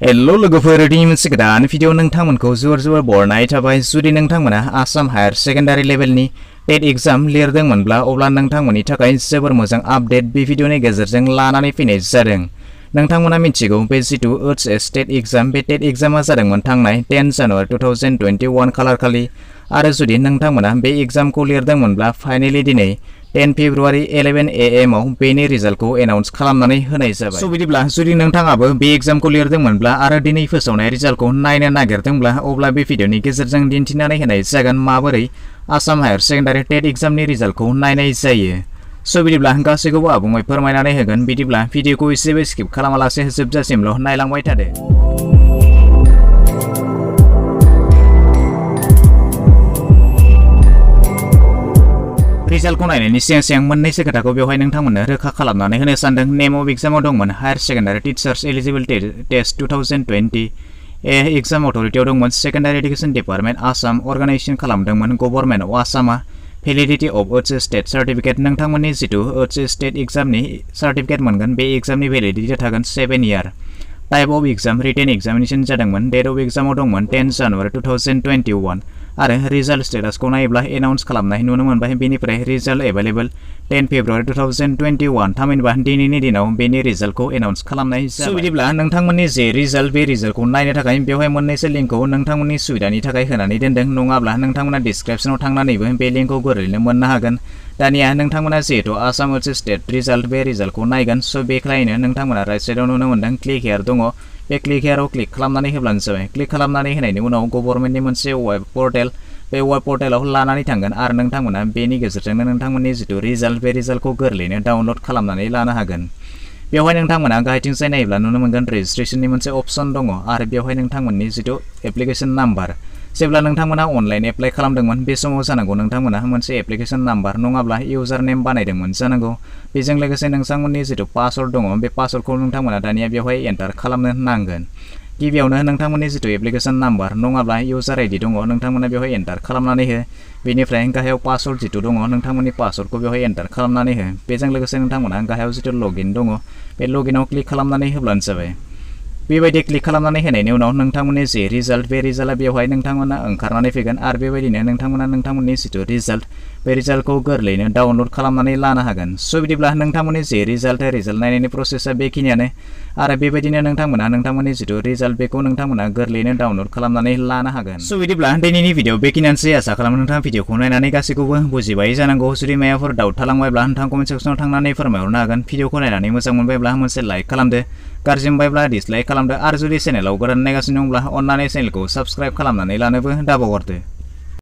Hello लोगोफोर दिनै मोनसे गोदान भिडिअ नोंथांमोनखौ जोबोर बरायनाय थाबाय। जुदि नोंथांमोना आसाम हायर सेकेन्डारि लेभेलनि टेट एग्जाम लिरदोंमोनब्ला अब्ला नोंथांमोननि थाखाय जोबोर मोजां आपडेट बे भिडिअनि गेजेरजों लानानै फैनाय जादों। नोंथांमोना मिथिगौ बे जितु OHS टेट एग्जाम बे टेट एग्जामा जादोंमोन थांनाय 10 जानुवारि 2021 खालार खालि आरो जुदि नोंथांमोना बे एग्जामखौ लिरदोंमोनब्ला फाइनाली दिनै 10 फेब्रुवारि 11 AM आव बेनि रिजाल्टखौ एनाउन्स खालामनानै होनाय जाबाय। स' बिदिब्ला जुदि नोंथाङाबो बे एग्जामखौ लिरदोंमोनब्ला आरो दिनै फोसावनाय रिजाल्टखौ नायनो नागिरदोंब्ला अब्ला बे भिडिअनि गेजेरजों दिन्थिनानै होनाय जागोन माबोरै आसाम हायर सेकेन्डारि टेट एग्जामनि रिजाल्टखौ नायनाय जायो। स' बिदिब्ला गासैखौबो आबुङै फोरमायनानै होगोन। बिदिब्ला भिडिअखौ एसेबो स्किप खालामालासे जोबजासिमल' नायलांबाय थादो। रिजाल्टखौ नायनायनि सिगां मोननैसो खोथाखौ बेवहाय नोंथांमोननो रोखा खालामनानै होनो सानदों। नेम अफ एग्जामाव दंमोन higher secondary teachers eligibility test 2020 exam अथरिटियाव दंमोन secondary education department Assam organisation खालामदोंमोन गभर्नमेन्ट अफ आसामा validity of OHS TET certificate नोंथांमोननि जितु OHS टेट एग्जामनि सार्टिफिकेट मोनगोन बे एग्जामनि भेलिडिटि थागोन 7 year. Type of exam written examination जादोंमोन। डेट अफ एग्जामाव दंमोन 10 जानुवारि 2021 आरो रिजाल्ट स्टेटासखौ नायोब्ला एनाउन्स खालामनाय नुनो मोनबाय। बेनिफ्राय रिजाल्ट एभेलेबल 10 फेब्रुवारि 2021 थामहिनबा दिनैनि दिनाव बेनि रिजाल्टखौ एनाउन्स खालामनाय जाबाय। बिदिब्ला नोंथांमोननि जे रिजाल्ट बे रिजाल्टखौ नायनो थाखाय बेवहाय मोननैसो लिंकखौ नोंथांमोननि सुबिदानि थाखाय होनानै दोनदों। नङाब्ला नोंथांमोना डिसक्रिप्शनाव थांनानैबो बे लिंकखौ गोरलैनो मोननो हागोन। दानिया नोंथांमोना जिहेतु आसाम OHS टेट रिजाल्ट बे रिजाल्टखौ नायगोन स' बेखायनो नोंथांमोना राइट साइडआव नुनो मोनदों क्लिक हेयार दङ। बे क्लिक हेयाराव क्लिक खालामनानै होब्लानो जाबाय। क्लिक खालामनानै होनायनि उनाव गभर्नमेन्टनि मोनसे वेब पर्टेल बे वेब पर्टेलाव लानानै थांगोन आरो नोंथांमोना बेनि गेजेरजोंनो नोंथांमोननि जितु रिजाल्ट बे रिजाल्टखौ गोरलैनो डाउनलड खालामनानै लानो हागोन। बेवहाय नोंथांमोना गाहायथिंजाय नायोब्ला नुनो मोनगोन रेजिस्ट्रेशननि मोनसे अपसन दङ आरो बेवहाय नोंथांमोननि जितु एप्लिकेशन नाम्बार जेब्ला नोंथांमोना अनलाइन एप्लाइ खालामदोंमोन बे समाव जानांगौ नोंथांमोना मोनसे एप्लिकेशन नाम्बार नङाब्ला इउजार नेम बानायदोंमोन जानांगौ। बेजों लोगोसे नोंथांमोननि जितु पासवर्ड दङ बे पासवर्डखौ नोंथांमोना दानिया बेवहाय एन्टार खालामनो नांगोन। गिबियावनो नोंथांमोननि जितु एप्लिकेशन नाम्बार नङाब्ला इउजार आइडि दङ नोंथांमोना बेवहाय एन्टार खालामनानै हो। बेनिफ्राय गाहायाव पासवर्ड जितु दङ नोंथांमोननि पासवर्डखौ बेवहाय एन्टार खालामनानै हो। बेजों लोगोसे नोंथांमोना गाहायाव जितु लगइन दङ बे लगइनाव क्लिक खालामनानै होब्लानो जाबाय। बेबायदि क्लिक खालामनानै होनायनि उनाव नोंथांमोननि जे रिजाल्ट बे रिजाल्टआ बेवहाय नोंथांमोना ओंखारनानै फैगोन आरो बेबायदिनो नोंथांमोना नोंथांमोननि जितु रिजाल्ट बे रिजाल्टखौ गोरलैनो डाउनलड खालामनानै लानो हागोन। स' बिदिब्ला नोंथांमोननि जे रिजाल्ट नायनायनि प्रसेसा बेखिनियानो आरो बेबायदिनो नोंथांमोना नोंथांमोननि जितु रिजाल्ट बेखौ नोंथांमोना गोरलैनो डाउनलड खालामनानै लानो हागोन। स' बिदिब्ला दिनैनि भिडिअ बेखिनियानोसै। आसा खालामो नोंथाङा भिडिअखौ नायनानै गासैखौबो बुजिबाय जानांगौ। जुदि माबाफोर डाउट थालांबायब्ला नोंथाङा कमेन्ट सेक्सनाव थांनानै फोरमायहरनो हागोन। भिडिअखौ नायनानै मोजां मोनबायब्ला मोनसे लाइक खालामदो, गाज्रि मोनबायब्ला डिसलाइक खालामदो आरो जुदि चेनेलाव गोदान नायगासिनो दंब्ला अन्नानै चेनेलखौ साबस्क्राइब खालामनानै लानोबो दाबावहरदो।